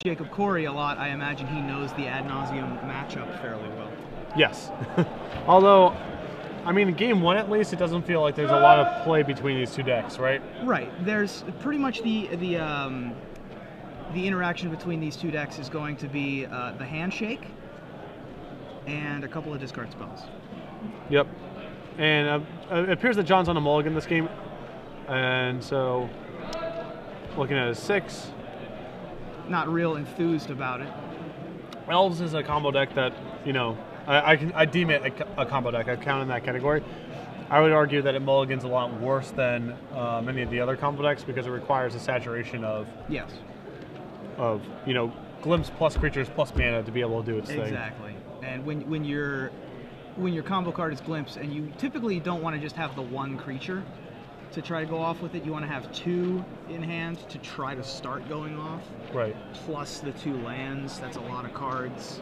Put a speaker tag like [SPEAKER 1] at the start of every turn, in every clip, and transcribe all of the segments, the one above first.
[SPEAKER 1] Jacob Corey a lot, I imagine he knows the ad nauseum matchup fairly well.
[SPEAKER 2] Yes. Although, I mean, in game one at least, it doesn't feel like there's a lot of play between these two decks, right?
[SPEAKER 1] Right. There's pretty much the interaction between these two decks is going to be the handshake and a couple of discard spells.
[SPEAKER 2] Yep. And it appears that John's on a mulligan this game, and so looking at his 6.
[SPEAKER 1] Not real enthused about it.
[SPEAKER 2] Elves is a combo deck that, you know, I deem it a combo deck. I count in that category. I would argue that it mulligans a lot worse than many of the other combo decks because it requires a saturation of you know, glimpse plus creatures plus mana to be able to do its thing.
[SPEAKER 1] Exactly. And when your combo card is glimpse, and you typically don't want to just have the one creature to try to go off with it, you want to have 2 in hand to try to start going off.
[SPEAKER 2] Right.
[SPEAKER 1] Plus the 2 lands. That's a lot of cards.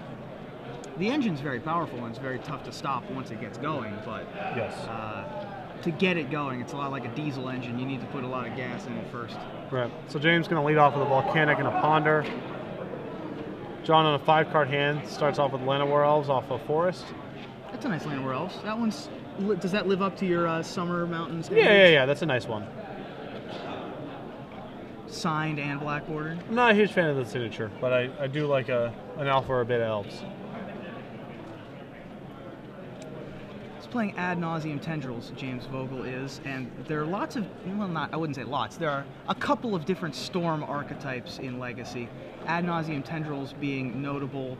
[SPEAKER 1] The engine's very powerful and it's very tough to stop once it gets going, but
[SPEAKER 2] yes.
[SPEAKER 1] To get it going, it's a lot like a diesel engine. You need to put a lot of gas in it first.
[SPEAKER 2] Right. So James going to lead off with a Volcanic and a Ponder. John on a 5-card hand starts off with Llanowar Elves off of Forest.
[SPEAKER 1] That's a nice Llanowar Elves. That one's... Does that live up to your Summer Mountains?
[SPEAKER 2] Yeah. That's a nice one.
[SPEAKER 1] Signed and black bordered?
[SPEAKER 2] I'm not a huge fan of the signature, but I do like an alpha or a beta elves.
[SPEAKER 1] He's playing Ad Nauseam Tendrils, James Vogel is, and there are lots of, well, I wouldn't say lots, there are a couple of different storm archetypes in Legacy. Ad Nauseam Tendrils being notable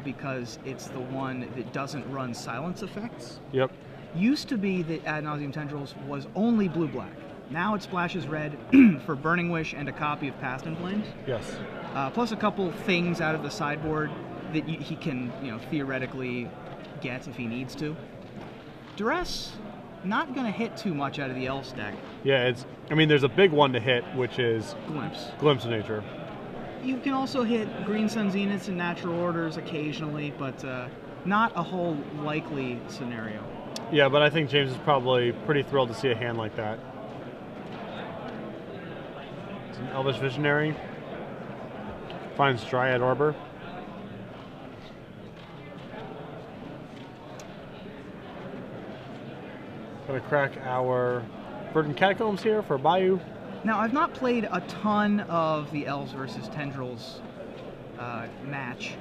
[SPEAKER 1] because it's the one that doesn't run silence effects.
[SPEAKER 2] Yep.
[SPEAKER 1] Used to be that Ad Nauseam Tendrils was only blue-black. Now it splashes red for Burning Wish and a copy of Past in Flames.
[SPEAKER 2] Yes.
[SPEAKER 1] Plus a couple things out of the sideboard that he can, you know, theoretically get if he needs to. Duress, not going to hit too much out of the Elf stack.
[SPEAKER 2] Yeah, I mean, there's a big one to hit, which is
[SPEAKER 1] Glimpse.
[SPEAKER 2] Glimpse of Nature.
[SPEAKER 1] You can also hit Green Sun Zeniths and Natural Orders occasionally, but not a whole likely scenario.
[SPEAKER 2] Yeah, but I think James is probably pretty thrilled to see a hand like that. It's an Elvish Visionary. Finds Dryad Arbor. Gonna crack our Verdant Catacombs here for Bayou.
[SPEAKER 1] Now, I've not played a ton of the Elves versus Tendrils match,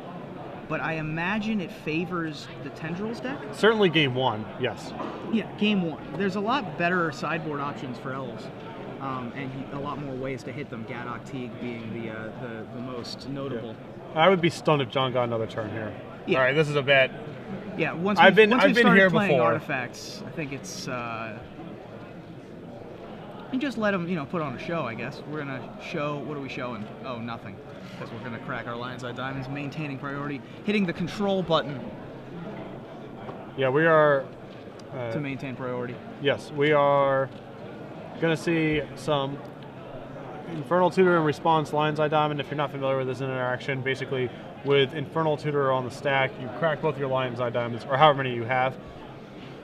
[SPEAKER 1] but I imagine it favors the Tendrils deck?
[SPEAKER 2] Certainly game 1, yes.
[SPEAKER 1] Yeah, game 1. There's a lot better sideboard options for Elves, and a lot more ways to hit them, Gadok Teague being the most notable.
[SPEAKER 2] Yeah. I would be stunned if John got another turn here. Yeah. All right, this is a bet.
[SPEAKER 1] Yeah, once
[SPEAKER 2] I've been
[SPEAKER 1] started
[SPEAKER 2] here
[SPEAKER 1] playing
[SPEAKER 2] before.
[SPEAKER 1] Artifacts, I think it's and just let them, you know, put on a show. I guess we're gonna show. What are we showing? Oh, nothing, because we're gonna crack our Lion's Eye Diamonds, maintaining priority, hitting the control button.
[SPEAKER 2] Yeah, we are
[SPEAKER 1] to maintain priority.
[SPEAKER 2] Yes, we are gonna see some Infernal Tutor in response Lion's Eye Diamond. If you're not familiar with this interaction, basically with Infernal Tutor on the stack, you crack both your Lion's Eye Diamonds, or however many you have.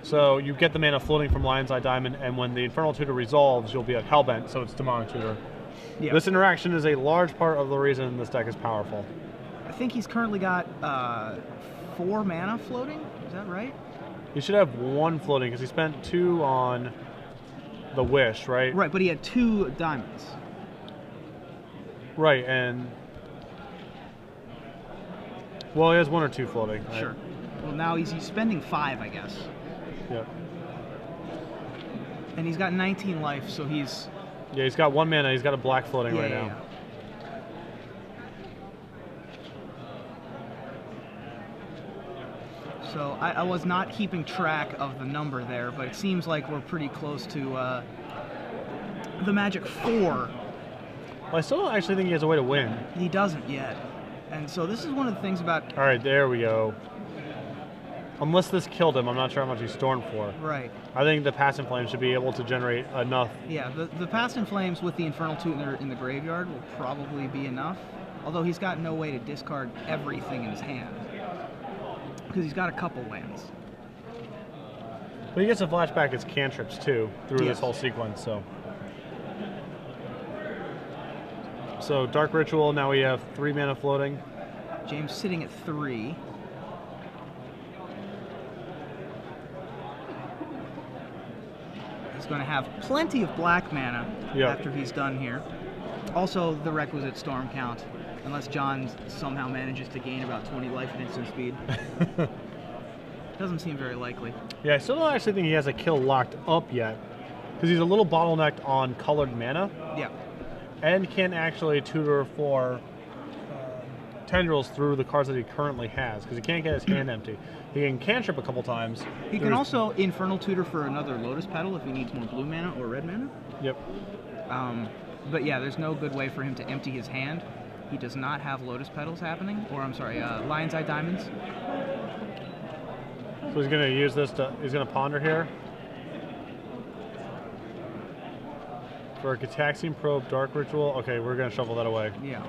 [SPEAKER 2] So you get the mana floating from Lion's Eye Diamond, and when the Infernal Tutor resolves, you'll be at Hellbent, so it's Demonic Tutor. Yep. This interaction is a large part of the reason this deck is powerful.
[SPEAKER 1] I think he's currently got 4 mana floating, is that right?
[SPEAKER 2] He should have 1 floating, because he spent 2 on the Wish, right?
[SPEAKER 1] Right, but he had 2 diamonds.
[SPEAKER 2] Right, and... well, he has 1 or 2 floating. Right?
[SPEAKER 1] Sure. Well, now he's spending 5, I guess.
[SPEAKER 2] Yeah.
[SPEAKER 1] And he's got 19 life, so he's...
[SPEAKER 2] yeah, he's got 1 mana. He's got a black floating right now.
[SPEAKER 1] So I was not keeping track of the number there, but it seems like we're pretty close to the magic 4.
[SPEAKER 2] Well, I still don't actually think he has a way to win.
[SPEAKER 1] He doesn't yet. And so this is one of the things about...
[SPEAKER 2] all right, there we go. Unless this killed him, I'm not sure how much he's stormed for.
[SPEAKER 1] Right.
[SPEAKER 2] I think the Past in Flames should be able to generate enough.
[SPEAKER 1] Yeah, the Past in Flames with the Infernal Tutor in the graveyard will probably be enough. Although he's got no way to discard everything in his hand. Because he's got a couple lands.
[SPEAKER 2] But he gets to flash back his cantrips, too, through this whole sequence, so... So Dark Ritual, now we have 3 mana floating.
[SPEAKER 1] James sitting at 3. He's going to have plenty of black mana after he's done here. Also, the requisite storm count, unless John somehow manages to gain about 20 life at instant speed. Doesn't seem very likely.
[SPEAKER 2] Yeah, I still don't actually think he has a kill locked up yet, because he's a little bottlenecked on colored mana.
[SPEAKER 1] Yeah.
[SPEAKER 2] And can actually tutor for tendrils through the cards that he currently has, because he can't get his hand empty. He can cantrip a couple times.
[SPEAKER 1] He can also Infernal Tutor for another Lotus Petal if he needs more blue mana or red mana.
[SPEAKER 2] Yep.
[SPEAKER 1] But yeah, there's no good way for him to empty his hand. He does not have Lotus Petals happening, or I'm sorry, Lion's Eye Diamonds.
[SPEAKER 2] So he's going to use this to, he's going to ponder here. For a Gitaxian Probe, Dark Ritual. Okay, we're going to shuffle that away.
[SPEAKER 1] Yeah.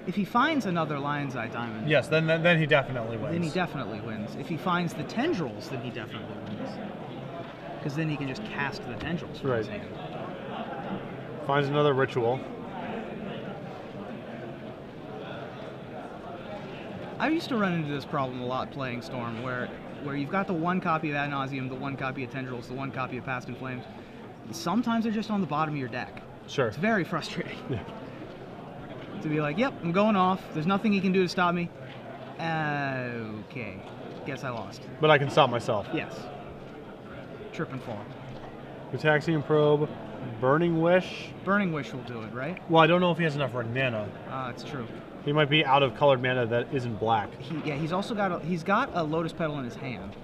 [SPEAKER 1] If he finds another Lion's Eye Diamond...
[SPEAKER 2] Yes, then he definitely wins.
[SPEAKER 1] Then he definitely wins. If he finds the Tendrils, then he definitely wins. Because then he can just cast the Tendrils from his hand.
[SPEAKER 2] Finds another Ritual.
[SPEAKER 1] I used to run into this problem a lot playing Storm, where you've got the one copy of Ad Nauseam, the one copy of Tendrils, the one copy of Past in Flames. Sometimes they're just on the bottom of your deck.
[SPEAKER 2] Sure.
[SPEAKER 1] It's very frustrating.
[SPEAKER 2] Yeah.
[SPEAKER 1] To be like, yep, I'm going off. There's nothing he can do to stop me. Okay. Guess I lost.
[SPEAKER 2] But I can stop myself.
[SPEAKER 1] Yes. Trip and fall.
[SPEAKER 2] Gitaxian Probe, Burning Wish.
[SPEAKER 1] Burning Wish will do it, right?
[SPEAKER 2] Well, I don't know if he has enough red mana.
[SPEAKER 1] It's true.
[SPEAKER 2] He might be out of colored mana that isn't black.
[SPEAKER 1] He's also got he's got a Lotus Petal in his hand.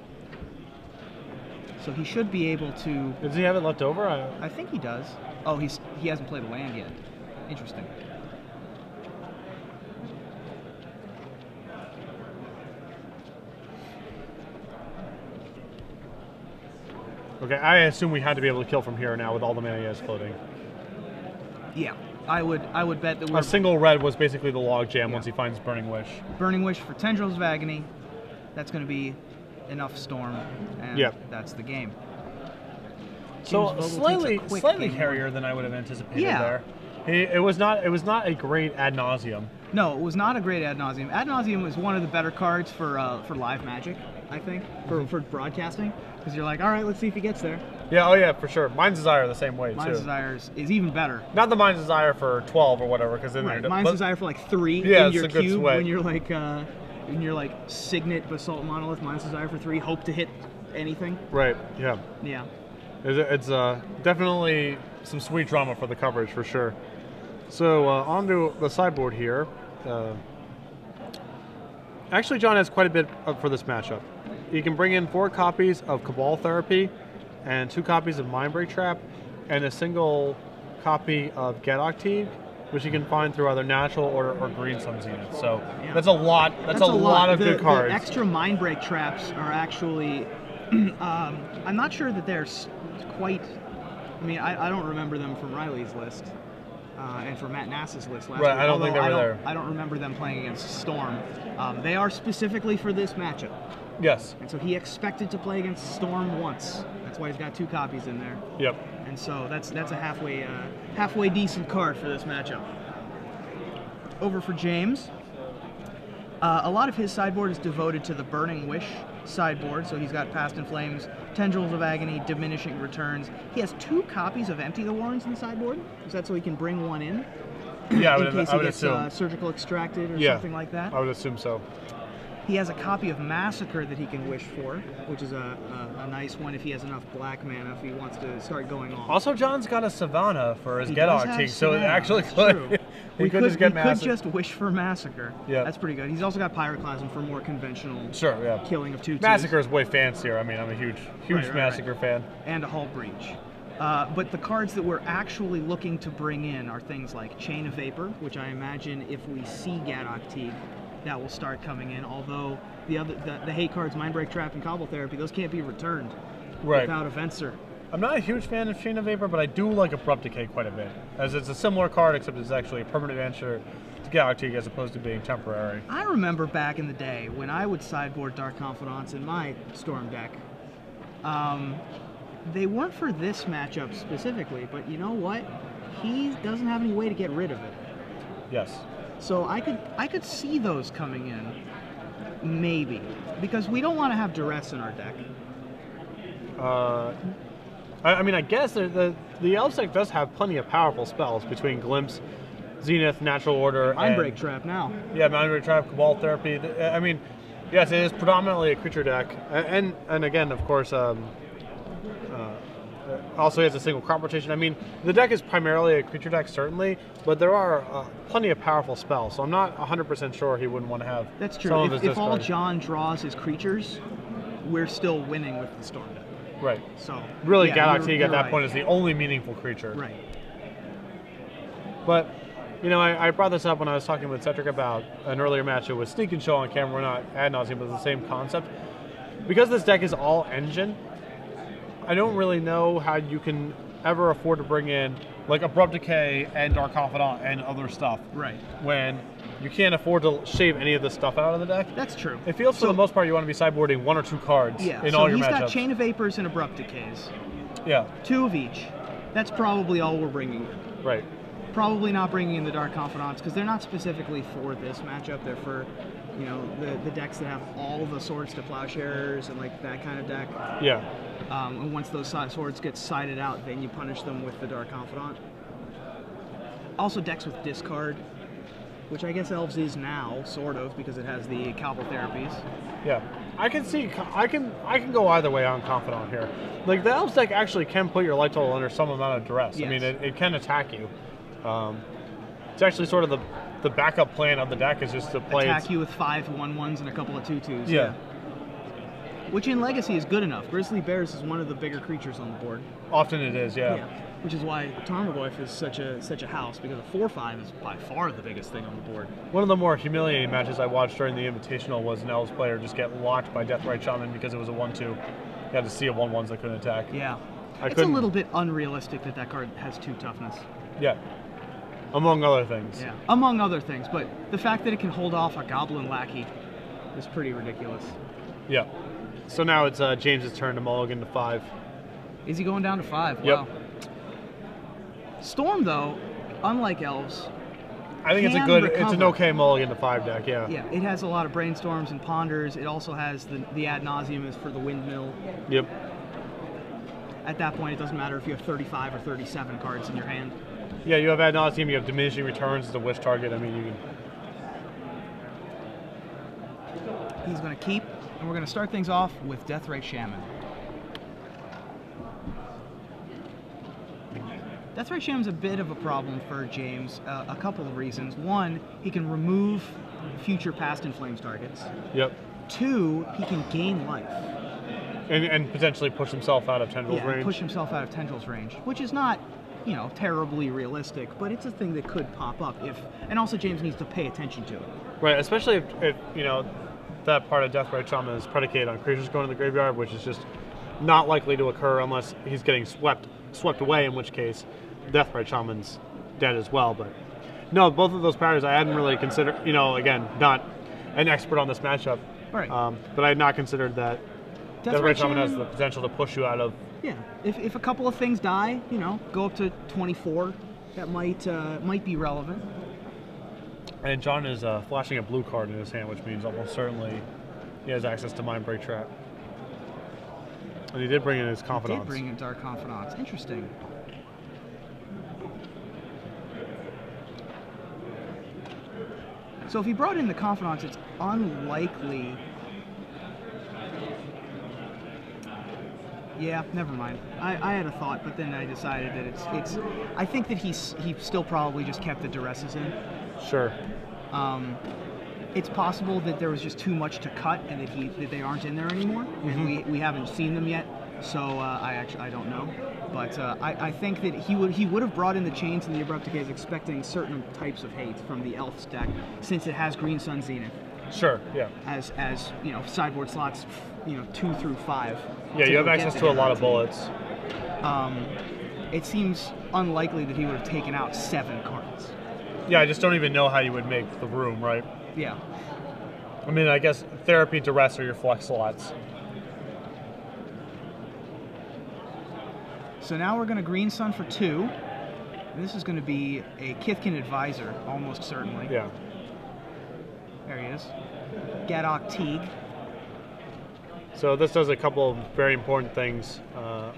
[SPEAKER 1] So he should be able to...
[SPEAKER 2] Does he have it left over?
[SPEAKER 1] I think he does. Oh, he hasn't played a land yet. Interesting.
[SPEAKER 2] Okay, I assume we had to be able to kill from here now with all the mana he has floating.
[SPEAKER 1] Yeah, I would bet that
[SPEAKER 2] a single red was basically the log jam once he finds Burning Wish.
[SPEAKER 1] Burning Wish for Tendrils of Agony. That's going to be enough storm, and that's the game.
[SPEAKER 2] So slightly hairier than I would have anticipated there. It was not a great Ad Nauseam.
[SPEAKER 1] No, it was not a great Ad Nauseam. Ad Nauseam was one of the better cards for live Magic, I think, for broadcasting, because you're like, all right, let's see if he gets there.
[SPEAKER 2] Yeah, oh yeah, for sure. Mind's Desire the same way,
[SPEAKER 1] Mind's Desire is even better.
[SPEAKER 2] Not the Mind's Desire for 12 or whatever, because then
[SPEAKER 1] Mind's Desire for like 3 in your cube when you're like Signet Basalt Monolith. Mind's Desire for 3, hope to hit anything.
[SPEAKER 2] Right. Yeah.
[SPEAKER 1] Yeah.
[SPEAKER 2] It's definitely some sweet drama for the coverage for sure. So onto the sideboard here. Actually, John has quite a bit for this matchup. He can bring in 4 copies of Cabal Therapy, and 2 copies of Mindbreak Trap, and a single copy of Gadok, which you can find through either natural or Green Sun's units. So that's a lot. That's a lot of good cards.
[SPEAKER 1] The extra Mindbreak Traps are actually. I'm not sure that they're quite. I mean, I don't remember them from Riley's list. And for Matt Nass's list last week.
[SPEAKER 2] I don't think they were there.
[SPEAKER 1] I don't remember them playing against Storm. They are specifically for this matchup.
[SPEAKER 2] Yes.
[SPEAKER 1] And so he expected to play against Storm once. That's why he's got 2 copies in there.
[SPEAKER 2] Yep.
[SPEAKER 1] And so that's a halfway decent card for this matchup. Over for James. A lot of his sideboard is devoted to the Burning Wish sideboard, so he's got Past in Flames, Tendrils of Agony, Diminishing Returns. He has 2 copies of Empty the Warrens in the sideboard. Is that so he can bring one in?
[SPEAKER 2] Yeah,
[SPEAKER 1] in case he gets Surgical Extracted or something like that?
[SPEAKER 2] I would assume so.
[SPEAKER 1] He has a copy of Massacre that he can wish for, which is a nice one if he has enough black mana, if he wants to start going off.
[SPEAKER 2] Also, John's got a Savannah for his Gadok, so it actually could.
[SPEAKER 1] We
[SPEAKER 2] could
[SPEAKER 1] just wish for Massacre.
[SPEAKER 2] Yeah.
[SPEAKER 1] That's pretty good. He's also got Pyroclasm for more conventional killing of 2/2s.
[SPEAKER 2] Massacre is way fancier. I mean, I'm a huge Massacre fan.
[SPEAKER 1] And a Hull Breach. But the cards that we're actually looking to bring in are things like Chain of Vapor, which I imagine if we see Gadok, that will start coming in. Although the hate cards, Mindbreak Trap and Cabal Therapy, those can't be returned without a Venser.
[SPEAKER 2] I'm not a huge fan of Chain of Vapor, but I do like Abrupt Decay quite a bit, as it's a similar card, except it's actually a permanent answer to Gadok as opposed to being temporary.
[SPEAKER 1] I remember back in the day when I would sideboard Dark Confidants in my Storm deck. They weren't for this matchup specifically, but you know what? he doesn't have any way to get rid of it.
[SPEAKER 2] Yes.
[SPEAKER 1] So I could see those coming in, maybe, because we don't want to have duress in our deck.
[SPEAKER 2] I mean, I guess the Elves deck does have plenty of powerful spells between Glimpse, Zenith, Natural Order,
[SPEAKER 1] Mindbreak Trap now.
[SPEAKER 2] Yeah, Mindbreak Trap, Cabal Therapy. I mean, yes, it is predominantly a creature deck, and again, of course, also has a single crop rotation. I mean, the deck is primarily a creature deck, certainly, but there are plenty of powerful spells, so I'm not 100% sure he wouldn't want to have.
[SPEAKER 1] That's true.
[SPEAKER 2] Some of his
[SPEAKER 1] if all
[SPEAKER 2] discard.
[SPEAKER 1] John draws is creatures, we're still winning with the Storm deck.
[SPEAKER 2] Right.
[SPEAKER 1] So
[SPEAKER 2] really,
[SPEAKER 1] yeah,
[SPEAKER 2] Galactic at that
[SPEAKER 1] right.
[SPEAKER 2] point is the only meaningful creature.
[SPEAKER 1] Right.
[SPEAKER 2] But, you know, I brought this up when I was talking with Cedric about an earlier match. It was Sneak and Show on camera. We're not ad nauseum, but it's the same concept. Because this deck is all engine, I don't really know how you can ever afford to bring in like Abrupt Decay and Dark Confidant and other stuff.
[SPEAKER 1] Right.
[SPEAKER 2] When you can't afford to shave any of this stuff out of the deck.
[SPEAKER 1] That's true.
[SPEAKER 2] It feels for the most part you want to be sideboarding 1 or 2 cards in all your matchups.
[SPEAKER 1] He's got Chain of Vapors and Abrupt Decays.
[SPEAKER 2] Yeah.
[SPEAKER 1] 2 of each. That's probably all we're bringing.
[SPEAKER 2] Right.
[SPEAKER 1] Probably not bringing in the Dark Confidants because they're not specifically for this matchup. They're for, you know, the decks that have all the Swords to Plowshares and like that kind of deck.
[SPEAKER 2] Yeah.
[SPEAKER 1] And once those swords get sided out, then you punish them with the Dark Confidant. Also decks with discard, which I guess Elves is now, sort of, because it has the Cabal Therapies.
[SPEAKER 2] Yeah. I can go either way on Confidant here. Like, the Elves deck actually can put your life total under some amount of duress.
[SPEAKER 1] Yes.
[SPEAKER 2] I mean, it can attack you. It's actually sort of the backup plan of the deck is just to play...
[SPEAKER 1] Attack you with 5 1/1s and a couple of 2/2s.
[SPEAKER 2] Yeah.
[SPEAKER 1] Which in Legacy is good enough. Grizzly Bears is one of the bigger creatures on the board.
[SPEAKER 2] Often it is, yeah.
[SPEAKER 1] Which is why Tarmogoyf is such a house, because a 4/5 is by far the biggest thing on the board.
[SPEAKER 2] One of the more humiliating matches I watched during the Invitational was an Elves player just get locked by Deathrite Shaman because it was a 1/2. You had to see a 1/1s that couldn't attack.
[SPEAKER 1] Yeah. It's a little bit unrealistic that card has 2 toughness.
[SPEAKER 2] Yeah. Among other things.
[SPEAKER 1] Yeah. Among other things, but the fact that it can hold off a Goblin Lackey is pretty ridiculous.
[SPEAKER 2] Yeah. So now it's James's turn to mulligan to 5.
[SPEAKER 1] Is he going down to 5?
[SPEAKER 2] Yep.
[SPEAKER 1] Wow. Storm, though, unlike Elves,
[SPEAKER 2] I think it's an okay mulligan to 5 deck, yeah.
[SPEAKER 1] Yeah, it has a lot of Brainstorms and Ponders. It also has the Ad Nauseam is for the Windmill.
[SPEAKER 2] Yep.
[SPEAKER 1] At that point, it doesn't matter if you have 35 or 37 cards in your hand.
[SPEAKER 2] Yeah, you have Ad Nauseam, you have Diminishing Returns as a wish target. I mean, you can...
[SPEAKER 1] He's going to keep, and we're going to start things off with Deathrite Shaman. Deathrite Shaman's a bit of a problem for James, a couple of reasons. One, he can remove future Past in Flames targets.
[SPEAKER 2] Yep.
[SPEAKER 1] 2, he can gain life.
[SPEAKER 2] And potentially push himself out of Tendrils range.
[SPEAKER 1] Yeah, push himself out of Tendrils range, which is not, you know, terribly realistic, but it's a thing that could pop up if, and also James needs to pay attention to it.
[SPEAKER 2] Right, especially if you know, that part of Deathrite Shaman is predicated on creatures going to the graveyard, which is just not likely to occur unless he's getting swept away, in which case Deathrite Shaman's dead as well. But no, both of those powers I hadn't really considered, you know, again, not an expert on this matchup,
[SPEAKER 1] Right.
[SPEAKER 2] But I had not considered that Deathrite Shaman has the potential to push you out of...
[SPEAKER 1] Yeah, if a couple of things die, you know, go up to 24, that might be relevant.
[SPEAKER 2] And John is flashing a blue card in his hand, which means almost certainly he has access to Mindbreak Trap. And he did bring in his Confidants.
[SPEAKER 1] He did bring in Dark Confidants. Interesting. So if he brought in the Confidants, it's unlikely... Yeah, never mind. I had a thought, but then I decided that it's. I think that he still probably just kept the Duresses in.
[SPEAKER 2] Sure.
[SPEAKER 1] It's possible that there was just too much to cut, and that they aren't in there anymore. Mm-hmm. We haven't seen them yet, so I don't know. But I think that he would have brought in the Chains and the Abrupt Decays expecting certain types of hate from the Elf stack, since it has Green Sun Zenith.
[SPEAKER 2] Sure. Yeah.
[SPEAKER 1] As you know, sideboard slots, 2 through 5.
[SPEAKER 2] Yeah, you have access to a lot of bullets.
[SPEAKER 1] It seems unlikely that he would have taken out 7 cards.
[SPEAKER 2] Yeah, I just don't even know how you would make the room, right?
[SPEAKER 1] Yeah.
[SPEAKER 2] I mean, I guess Therapy, Duress are your flex slots.
[SPEAKER 1] So now we're going to Green Sun for 2. This is going to be a Kithkin Advisor, almost certainly.
[SPEAKER 2] Yeah.
[SPEAKER 1] There he is. Gadok Teague.
[SPEAKER 2] So this does a couple of very important things,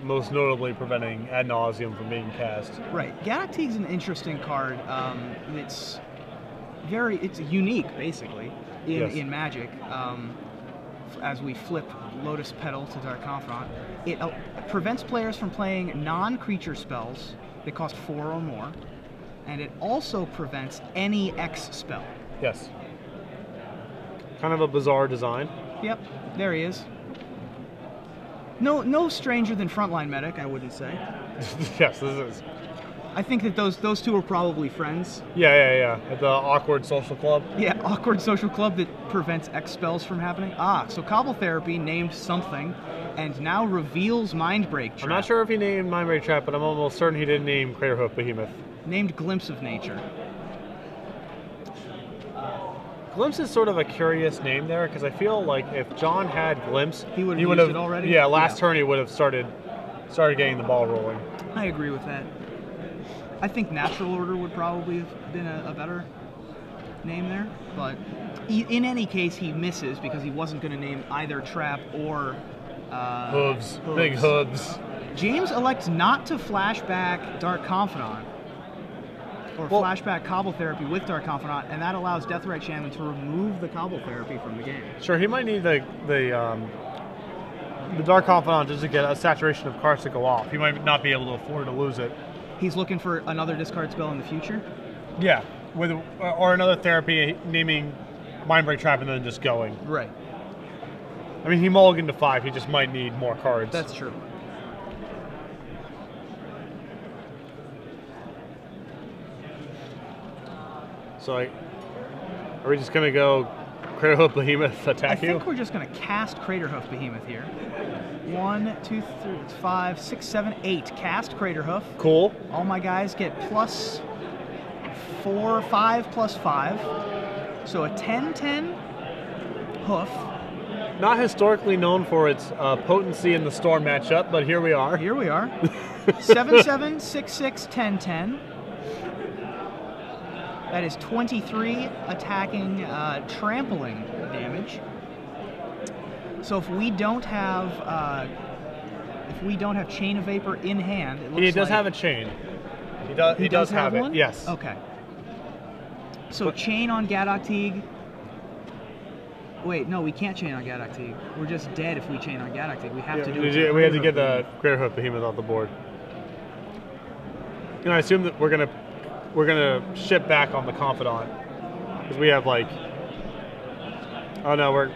[SPEAKER 2] most notably preventing ad nauseum from being cast.
[SPEAKER 1] Right. Gadok Teague's an interesting card. It's unique, basically, in Magic. As we flip Lotus Petal to Dark Confidant, it prevents players from playing non-creature spells that cost 4 or more, and it also prevents any X spell.
[SPEAKER 2] Yes. Kind of a bizarre design.
[SPEAKER 1] Yep, there he is. No stranger than Frontline Medic, I wouldn't say.
[SPEAKER 2] Yes, this is.
[SPEAKER 1] I think that those two are probably friends.
[SPEAKER 2] Yeah. At the awkward social club.
[SPEAKER 1] Yeah, awkward social club that prevents X spells from happening. So Cobble Therapy named something, and now reveals Mindbreak Trap.
[SPEAKER 2] I'm not sure if he named Mindbreak Trap, but I'm almost certain he didn't name Craterhoof Behemoth.
[SPEAKER 1] Named Glimpse of Nature.
[SPEAKER 2] Glimpse is sort of a curious name there, because I feel like if John had Glimpse,
[SPEAKER 1] he would have used it already.
[SPEAKER 2] Yeah, last turn he would have started getting the ball rolling.
[SPEAKER 1] I agree with that. I think Natural Order would probably have been a better name there, but in any case, he misses because he wasn't going to name either Trap or
[SPEAKER 2] hooves. Big hooves.
[SPEAKER 1] James elects not to flashback Dark Confidant or flashback Cobble Therapy with Dark Confidant, and that allows Deathrite Shaman to remove the Cobble Therapy from the game.
[SPEAKER 2] Sure, he might need the Dark Confidant just to get a saturation of cards to go off. He might not be able to afford to lose it.
[SPEAKER 1] He's looking for another discard spell in the future?
[SPEAKER 2] Yeah, or another therapy, naming Mindbreak Trap and then just going.
[SPEAKER 1] Right.
[SPEAKER 2] I mean, he mulliganed to 5, he just might need more cards.
[SPEAKER 1] That's true.
[SPEAKER 2] So, are we just going to go Craterhoof Behemoth attack you?
[SPEAKER 1] I think we're just going to cast Craterhoof Behemoth here. 1, 2, 3, 5, 6, 7, 8. Cast Craterhoof.
[SPEAKER 2] Cool.
[SPEAKER 1] All my guys get plus 4, 5, plus 5. So a 10-10 hoof.
[SPEAKER 2] Not historically known for its potency in the Storm matchup, but here we are.
[SPEAKER 1] Here we are. 7-7, 6-6, 10-10. That is 23 attacking, trampling damage. So if we don't have Chain of Vapor in hand, it looks
[SPEAKER 2] he does have a chain. He does have
[SPEAKER 1] one?
[SPEAKER 2] it. Yes.
[SPEAKER 1] Okay. So chain on Gadok Teague. Wait, no, we can't chain on Gadok Teague. We're just dead if we chain on Gadok Teague. We have to do it.
[SPEAKER 2] We have to get the Craterhoof Behemoth off the board. And I assume that we're gonna ship back on the Confidant because we have like. Oh no, we're.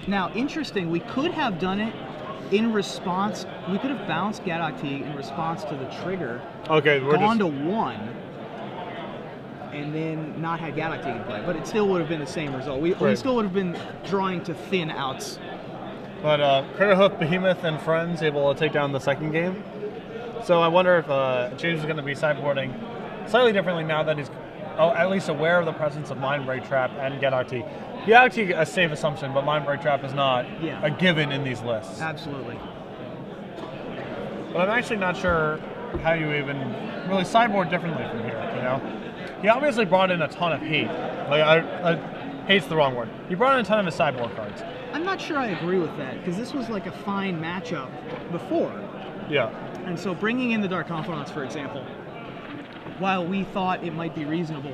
[SPEAKER 1] Now, interesting. We could have done it in response. We could have bounced Gadok Teague in response to the trigger.
[SPEAKER 2] Okay, we're
[SPEAKER 1] gone to 1, and then not had Gadok Teague in play, but it still would have been the same result. We still would have been drawing to thin outs.
[SPEAKER 2] But Craterhoof Behemoth and friends able to take down the second game. So I wonder if James is going to be sideboarding slightly differently now that he's at least aware of the presence of Mindbreak Trap and Gadok Teague. Gadok Teague a safe assumption, but Mindbreak Trap is not a given in these lists.
[SPEAKER 1] Absolutely.
[SPEAKER 2] But I'm actually not sure how you even really sideboard differently from here, you know? He obviously brought in a ton of hate. Like, hate's the wrong word. He brought in a ton of his sideboard cards.
[SPEAKER 1] I'm not sure I agree with that, because this was like a fine matchup before.
[SPEAKER 2] Yeah.
[SPEAKER 1] And so bringing in the Dark Confidants, for example, while we thought it might be reasonable,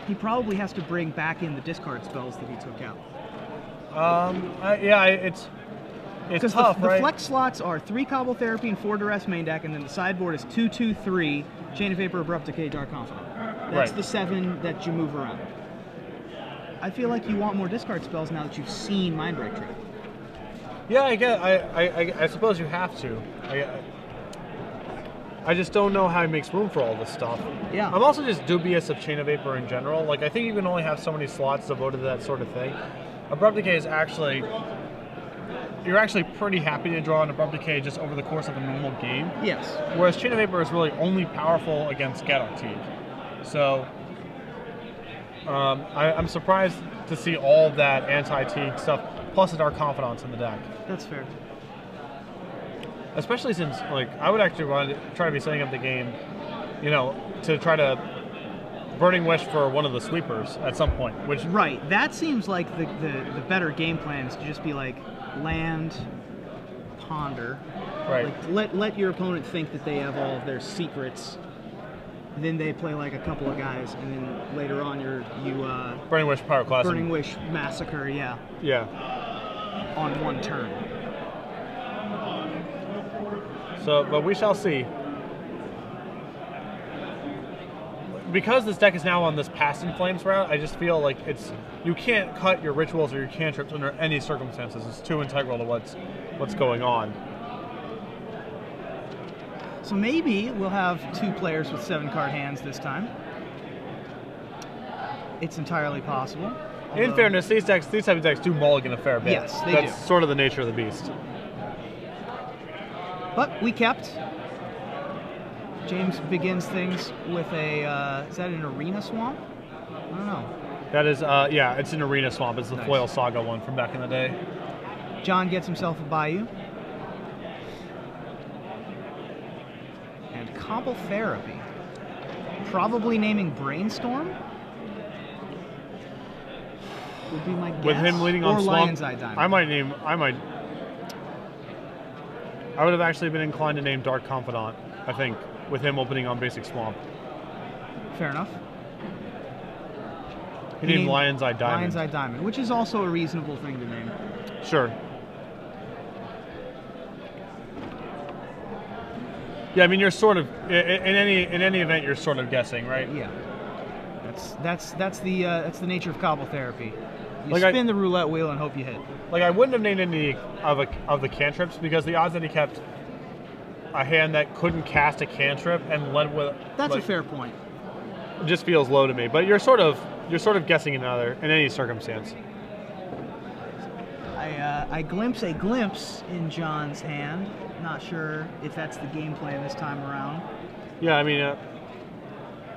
[SPEAKER 1] he probably has to bring back in the discard spells that he took out.
[SPEAKER 2] It's tough,
[SPEAKER 1] the flex slots are 3 Cobble Therapy and 4 Duress main deck, and then the sideboard is 2, 2, 3 Chain of Vapor, Abrupt Decay, Dark Confidant. That's the 7 that you move around. I feel like you want more discard spells now that you've seen Mindbreak Trap.
[SPEAKER 2] Yeah, I suppose you have to. I just don't know how he makes room for all this stuff.
[SPEAKER 1] Yeah.
[SPEAKER 2] I'm also just dubious of Chain of Vapor in general. Like, I think you can only have so many slots devoted to that sort of thing. Abrupt Decay is actually... You're actually pretty happy to draw an Abrupt Decay just over the course of a normal game.
[SPEAKER 1] Yes.
[SPEAKER 2] Whereas Chain of Vapor is really only powerful against Gadok Teague. So, I'm surprised to see all that anti-Teague stuff, plus the Dark Confidants in the deck.
[SPEAKER 1] That's fair.
[SPEAKER 2] Especially since, like, I would actually try to be setting up the game you know, to try to Burning Wish for one of the sweepers at some point. Which
[SPEAKER 1] right, that seems like the better game plan is to just be like land, ponder.
[SPEAKER 2] Right.
[SPEAKER 1] Like let your opponent think that they have all of their secrets. Then they play like a couple of guys, and then later on you
[SPEAKER 2] Burning Wish Pyroclasm.
[SPEAKER 1] Burning Wish Massacre, yeah.
[SPEAKER 2] Yeah.
[SPEAKER 1] On one turn.
[SPEAKER 2] So, but we shall see. Because this deck is now on this Past in Flames route, I just feel like you can't cut your rituals or your cantrips under any circumstances. It's too integral to what's going on.
[SPEAKER 1] So maybe we'll have 2 players with 7-card hands this time. It's entirely possible.
[SPEAKER 2] In fairness, these type of decks do mulligan a fair bit.
[SPEAKER 1] Yes, they do.
[SPEAKER 2] That's sort of the nature of the beast.
[SPEAKER 1] But we kept. James begins things with a, is that an Arena Swamp? I don't know.
[SPEAKER 2] That is, yeah, it's an Arena Swamp. It's the Foil Saga one from back in the day.
[SPEAKER 1] John gets himself a Bayou. And Cobble Therapy. Probably naming Brainstorm? Would be my guess.
[SPEAKER 2] With him leading on
[SPEAKER 1] or
[SPEAKER 2] Swamp,
[SPEAKER 1] Lion's Eye Diamond.
[SPEAKER 2] I would have actually been inclined to name Dark Confidant, I think, with him opening on basic Swamp.
[SPEAKER 1] Fair enough.
[SPEAKER 2] He named Lion's Eye Diamond.
[SPEAKER 1] Lion's Eye Diamond, which is also a reasonable thing to name.
[SPEAKER 2] Sure. Yeah, I mean, you're sort of in any event, you're sort of guessing, right?
[SPEAKER 1] Yeah. That's the nature of Cobble Therapy. You spin the roulette wheel and hope you hit.
[SPEAKER 2] Like, I wouldn't have named any of the cantrips because the odds that he kept a hand that couldn't cast a cantrip and led with
[SPEAKER 1] that's a fair point.
[SPEAKER 2] Just feels low to me. But you're sort of guessing in any circumstance.
[SPEAKER 1] I glimpse a glimpse in John's hand. Not sure if that's the game plan this time around.
[SPEAKER 2] Yeah, I mean,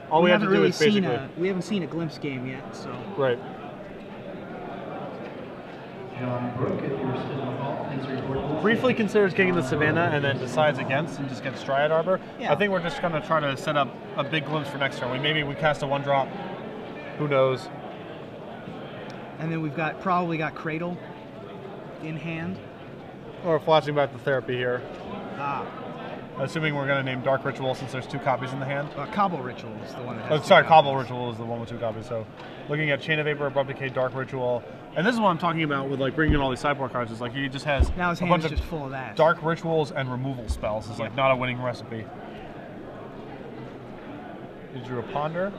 [SPEAKER 2] all we have to do is basically
[SPEAKER 1] we haven't seen a glimpse game yet, so
[SPEAKER 2] right. Briefly considers getting the Savannah and then decides against and just gets Dryad Arbor. Yeah. I think we're just going to try to set up a big glimpse for next turn. Maybe we cast a 1-drop. Who knows?
[SPEAKER 1] And then we've probably got Cradle in hand.
[SPEAKER 2] Or flashing back to Therapy here.
[SPEAKER 1] Ah.
[SPEAKER 2] Assuming we're going to name Dark Ritual since there's 2 copies in the hand.
[SPEAKER 1] Cobble Ritual is the one that has
[SPEAKER 2] Cobble Ritual is the one with 2 copies. So looking at Chain of Vapor, Abrupt Decay, Dark Ritual. And this is what I'm talking about with like bringing in all these sideboard cards. Is like he just has
[SPEAKER 1] now his
[SPEAKER 2] a
[SPEAKER 1] hand
[SPEAKER 2] bunch
[SPEAKER 1] is just full of that.
[SPEAKER 2] Dark Rituals and removal spells. It's like not a winning recipe. He drew a Ponder.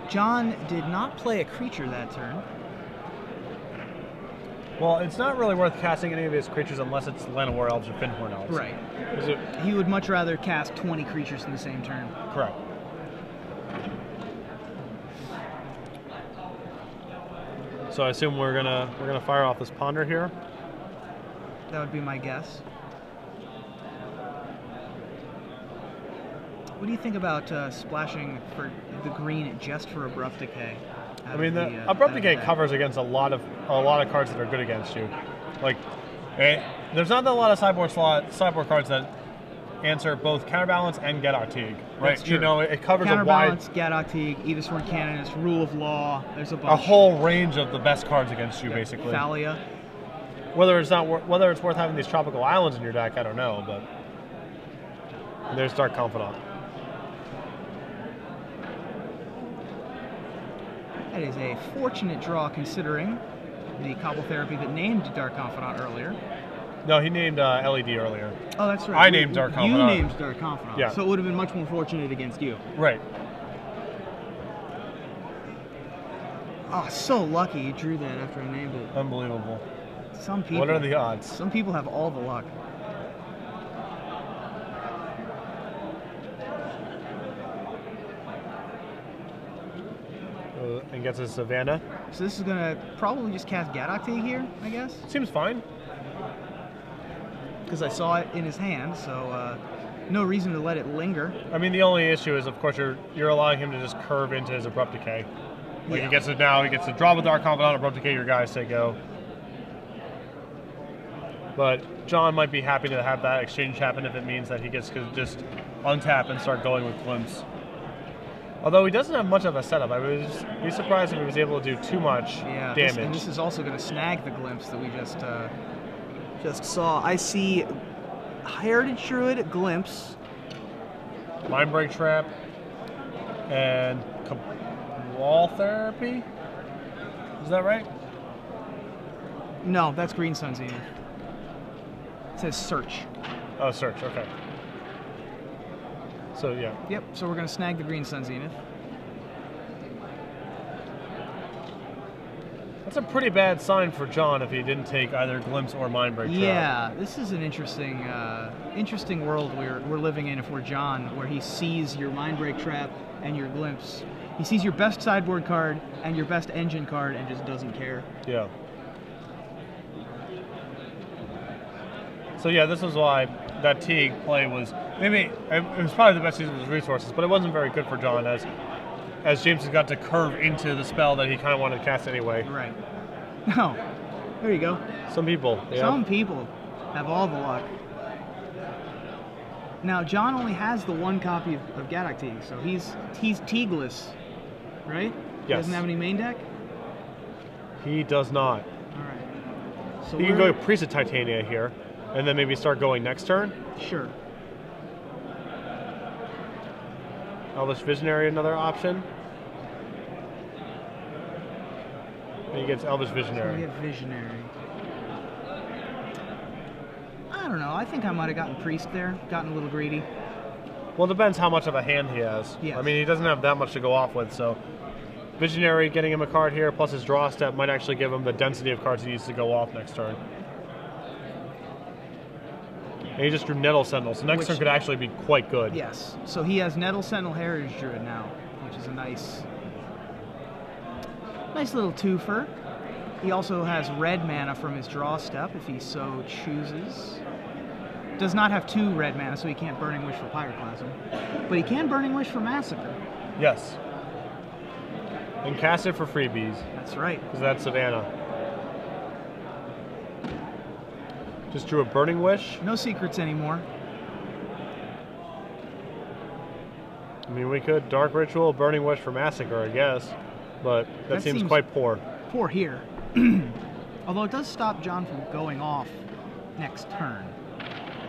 [SPEAKER 1] John did not play a creature that turn.
[SPEAKER 2] Well, it's not really worth casting any of his creatures unless it's Llanowar Elves or Finhorn Elves.
[SPEAKER 1] Right. He would much rather cast 20 creatures in the same turn.
[SPEAKER 2] Correct. So I assume we're gonna fire off this Ponder here.
[SPEAKER 1] That would be my guess. What do you think about splashing for the green just for Abrupt Decay?
[SPEAKER 2] I mean, the Abrupt Decay covers against a lot of cards that are good against you. Like, there's not a lot of sideboard cards that answer both Counterbalance and Get Artigue, right?
[SPEAKER 1] That's true.
[SPEAKER 2] You know, it covers
[SPEAKER 1] Counterbalance, Get Artigue, Aethersworn Canonist, Rule of Law. There's a bunch.
[SPEAKER 2] A whole range of the best cards against you, basically.
[SPEAKER 1] Thalia.
[SPEAKER 2] Whether it's worth having these tropical islands in your deck, I don't know, but there's Dark Confidant.
[SPEAKER 1] That is a fortunate draw considering the Cobble Therapy that named Dark Confidant earlier.
[SPEAKER 2] No, he named LED earlier.
[SPEAKER 1] Oh, that's right.
[SPEAKER 2] I named Dark Confidant.
[SPEAKER 1] You named Dark Confidant.
[SPEAKER 2] Yeah.
[SPEAKER 1] So it would have been much more fortunate against you.
[SPEAKER 2] Right.
[SPEAKER 1] Oh, so lucky you drew that after I named it.
[SPEAKER 2] Unbelievable.
[SPEAKER 1] Some people.
[SPEAKER 2] What are the odds?
[SPEAKER 1] Some people have all the luck.
[SPEAKER 2] And gets a Savannah.
[SPEAKER 1] So this is going to probably just cast Gadokti here, I guess?
[SPEAKER 2] Seems fine.
[SPEAKER 1] Because I saw it in his hand, so no reason to let it linger.
[SPEAKER 2] I mean, the only issue is, of course, you're allowing him to just curve into his Abrupt Decay. Like he gets to draw with Dark Confidant, Abrupt Decay, your guys say go. But John might be happy to have that exchange happen if it means that he gets to just untap and start going with Glimpse. Although he doesn't have much of a setup, I would be surprised if he was able to do too much damage.
[SPEAKER 1] And this is also going to snag the Glimpse that we just saw. I see Heritage Druid, Glimpse,
[SPEAKER 2] Mindbreak Trap, and Wall Therapy? Is that right?
[SPEAKER 1] No, that's Green Sun Zenith. It says Search.
[SPEAKER 2] Oh, Search, okay. So, yeah.
[SPEAKER 1] Yep, so we're going to snag the Green Sun Zenith.
[SPEAKER 2] That's a pretty bad sign for John if he didn't take either Glimpse or Mindbreak Trap.
[SPEAKER 1] Yeah, this is an interesting world we're living in if we're John, where he sees your Mindbreak Trap and your Glimpse. He sees your best sideboard card and your best engine card and just doesn't care.
[SPEAKER 2] Yeah. So yeah, this is why that Teague play was maybe it was probably the best use of his resources, but it wasn't very good for John as James has got to curve into the spell that he kind of wanted to cast anyway.
[SPEAKER 1] Right. No. There you go.
[SPEAKER 2] Some people. Yeah.
[SPEAKER 1] Some people have all the luck. Now John only has the one copy of Gaddock Teague, so he's Teagueless, right? He
[SPEAKER 2] Yes.
[SPEAKER 1] doesn't have any main deck.
[SPEAKER 2] He does not.
[SPEAKER 1] All right. So
[SPEAKER 2] He can go Priest of Titania here, and then maybe start going next turn.
[SPEAKER 1] Sure.
[SPEAKER 2] Elvish Visionary, another option. And he gets Elvish
[SPEAKER 1] So
[SPEAKER 2] Visionary.
[SPEAKER 1] we have Visionary. I don't know. I think I might have gotten Priest there. Gotten a little greedy.
[SPEAKER 2] Well, it depends how much of a hand he has.
[SPEAKER 1] Yes.
[SPEAKER 2] I mean, he doesn't have that much to go off with, so Visionary getting him a card here, plus his draw step might actually give him the density of cards he needs to go off next turn. And he just drew Nettle Sentinel, so next turn could actually be quite good.
[SPEAKER 1] Yes. So he has Nettle Sentinel Heritage Druid now, which is a nice little twofer. He also has red mana from his draw step if he so chooses. Does not have 2 red mana, so he can't Burning Wish for Pyroclasm. But he can Burning Wish for Massacre.
[SPEAKER 2] Yes. And cast it for freebies,
[SPEAKER 1] That's right.
[SPEAKER 2] because that's Savannah. Just drew a Burning Wish.
[SPEAKER 1] No secrets anymore.
[SPEAKER 2] I mean, we could Dark Ritual, Burning Wish for Massacre, I guess, but that seems quite poor.
[SPEAKER 1] Poor here. Although it does stop John from going off next turn.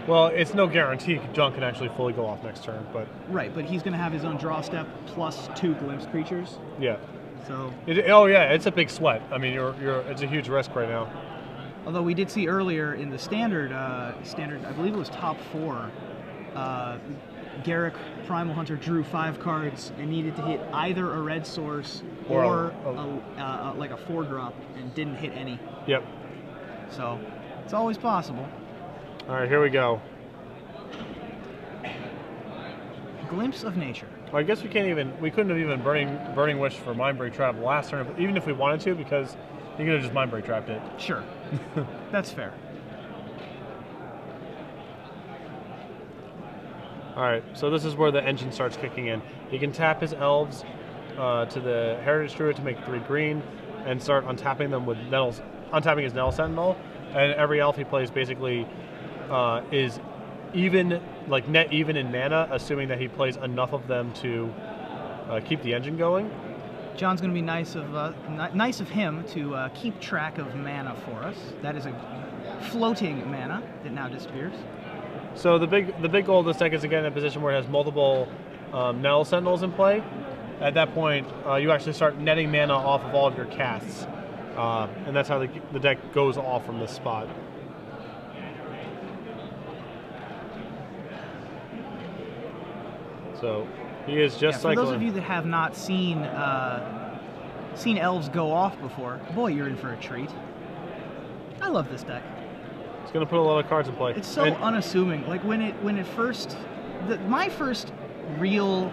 [SPEAKER 2] Well, it's no guarantee John can actually fully go off next turn, but
[SPEAKER 1] Right, but he's going to have his own draw step plus 2 Glimpse creatures.
[SPEAKER 2] yeah.
[SPEAKER 1] So,
[SPEAKER 2] Oh yeah, it's a big sweat. I mean, it's a huge risk right now.
[SPEAKER 1] although we did see earlier in the standard, I believe it was top 4, Garrick Primal Hunter drew 5 cards and needed to hit either a red source or like a 4-drop and didn't hit any.
[SPEAKER 2] Yep.
[SPEAKER 1] So, it's always possible.
[SPEAKER 2] All right, here we go.
[SPEAKER 1] Glimpse of Nature.
[SPEAKER 2] Well, I guess we couldn't have even Burning Wish for Mindbreak Trap last turn, even if we wanted to, because you could have just Mindbreak Trapped it.
[SPEAKER 1] Sure. That's fair.
[SPEAKER 2] All right, so this is where the engine starts kicking in. He can tap his elves to the Heritage Druid to make 3 green, and start untapping them with untapping his Nettle Sentinel. And every elf he plays basically is even, like net even in mana, assuming that he plays enough of them to keep the engine going.
[SPEAKER 1] John's going to be nice of him to keep track of mana for us. That is a floating mana that now disappears.
[SPEAKER 2] So the big goal of this deck is to get in a position where it has multiple Nettle Sentinels in play. At that point, you actually start netting mana off of all of your casts, and that's how the deck goes off from this spot. So he is just
[SPEAKER 1] for
[SPEAKER 2] cycling.
[SPEAKER 1] those of you that have not seen elves go off before, boy, you're in for a treat. I love this deck.
[SPEAKER 2] It's going to put a lot of cards in play.
[SPEAKER 1] It's so unassuming. Like when it first, my first real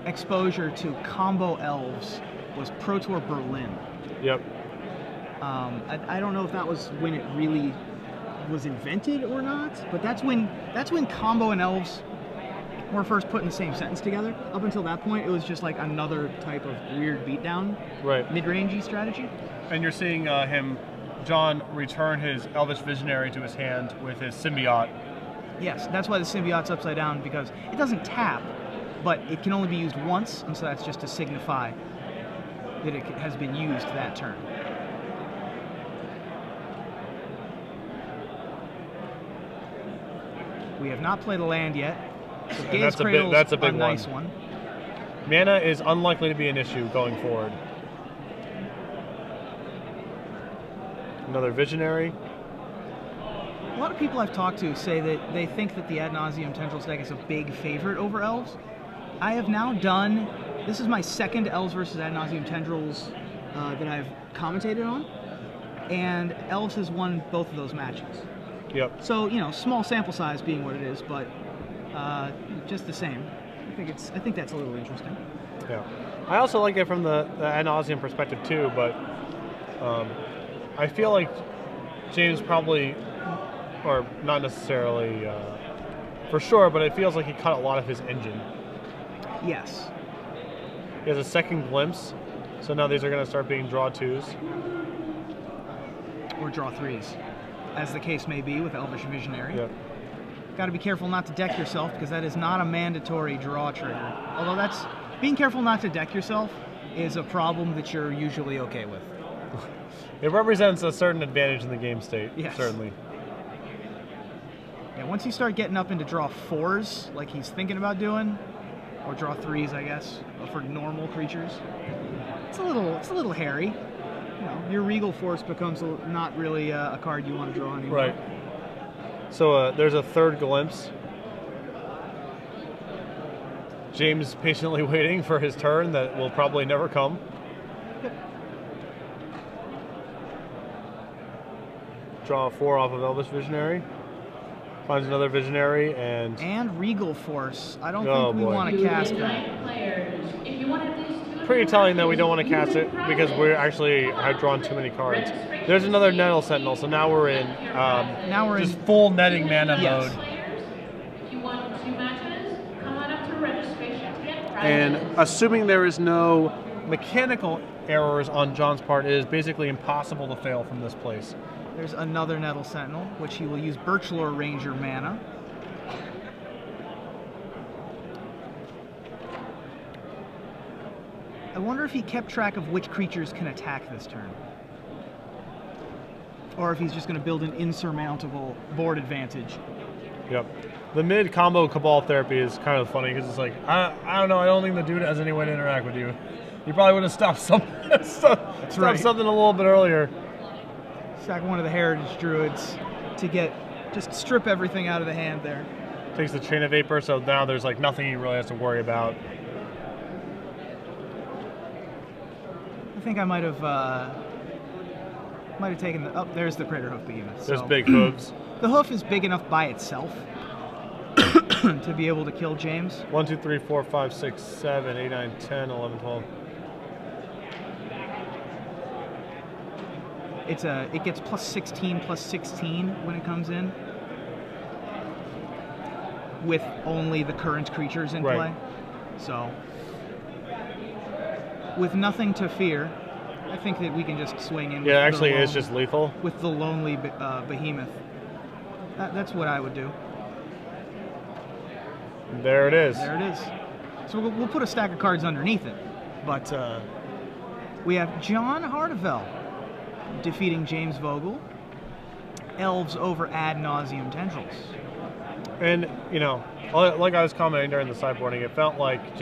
[SPEAKER 1] exposure to combo elves was Pro Tour Berlin.
[SPEAKER 2] Yep.
[SPEAKER 1] I don't know if that was when it really was invented or not, but that's when combo and elves were first put in the same sentence together. Up until that point, it was just like another type of weird beatdown,
[SPEAKER 2] right,
[SPEAKER 1] mid-rangey strategy.
[SPEAKER 2] And you're seeing John return his Elvish Visionary to his hand with his Symbiote
[SPEAKER 1] Yes, that's why the symbiote's upside down, because it doesn't tap, but it can only be used once, and so that's just to signify that it has been used that turn. We have not played a land yet. So Gaze Cradle's
[SPEAKER 2] that's a big
[SPEAKER 1] nice one.
[SPEAKER 2] Mana is unlikely to be an issue going forward. Another Visionary.
[SPEAKER 1] A lot of people I've talked to say that they think that the Ad Nauseam Tendrils deck is a big favorite over Elves. I have now done, this is my second Elves versus Ad Nauseam Tendrils that I've commentated on, and Elves has won both of those matches.
[SPEAKER 2] Yep.
[SPEAKER 1] So, you know, small sample size being what it is, but just the same. I think that's a little interesting.
[SPEAKER 2] Yeah. I also like it from the Ad Nauseam perspective too, but I feel like James probably, or not necessarily for sure, but it feels like he cut a lot of his engine.
[SPEAKER 1] Yes.
[SPEAKER 2] He has a second glimpse, so now these are going to start being draw 2s.
[SPEAKER 1] Or draw 3s, as the case may be with Elvish Visionary.
[SPEAKER 2] Yep.
[SPEAKER 1] Got to be careful not to deck yourself, because that is not a mandatory draw trigger. Although being careful not to deck yourself is a problem that you're usually okay with.
[SPEAKER 2] It represents a certain advantage in the game state,
[SPEAKER 1] yes.
[SPEAKER 2] Certainly.
[SPEAKER 1] Yeah, once you start getting up into draw 4s, like he's thinking about doing, or draw 3s, I guess, for normal creatures, it's a little hairy. You know, your Regal Force becomes not really a card you want to draw anymore.
[SPEAKER 2] Right. So there's a third glimpse. James patiently waiting for his turn that will probably never come. Draw 4 off of Elvish Visionary. Finds another Visionary and
[SPEAKER 1] Regal Force. I don't think we want to cast that.
[SPEAKER 2] Pretty telling that we don't want to cast it because we actually have drawn too many cards. There's another Nettle Sentinel, so now we're in just full netting mana mode. And assuming there is no mechanical errors on John's part, it is basically impossible to fail from this place.
[SPEAKER 1] There's another Nettle Sentinel, which he will use Birchlore Ranger mana. I wonder if he kept track of which creatures can attack this turn. Or if he's just going to build an insurmountable board advantage.
[SPEAKER 2] Yep. The mid combo Cabal Therapy is kind of funny because it's like, I don't know, I don't think the dude has any way to interact with you. You probably would have stopped something a little bit earlier.
[SPEAKER 1] Sack one of the Heritage Druids to just strip everything out of the hand there.
[SPEAKER 2] Takes the Chain of Vapor, so now there's like nothing he really has to worry about.
[SPEAKER 1] I think I might have taken the, there's the Crater Hoof Behemoth.
[SPEAKER 2] There's big hooves.
[SPEAKER 1] The hoof is big enough by itself to be able to kill James.
[SPEAKER 2] 1, 2, 3, 4, 5, 6, 7, 8, 9, 10, 11, 12.
[SPEAKER 1] It gets plus 16 when it comes in, with only the current creatures in play. So, with nothing to fear, I think that we can just swing in.
[SPEAKER 2] Yeah, actually, it's just lethal
[SPEAKER 1] with the lonely behemoth. That's what I would do.
[SPEAKER 2] There it is.
[SPEAKER 1] There it is. So we'll put a stack of cards underneath it, but we have John Harduvel defeating James Vogel. Elves over Ad Nauseam Tendrils.
[SPEAKER 2] And, you know, like I was commenting during the sideboarding, it felt like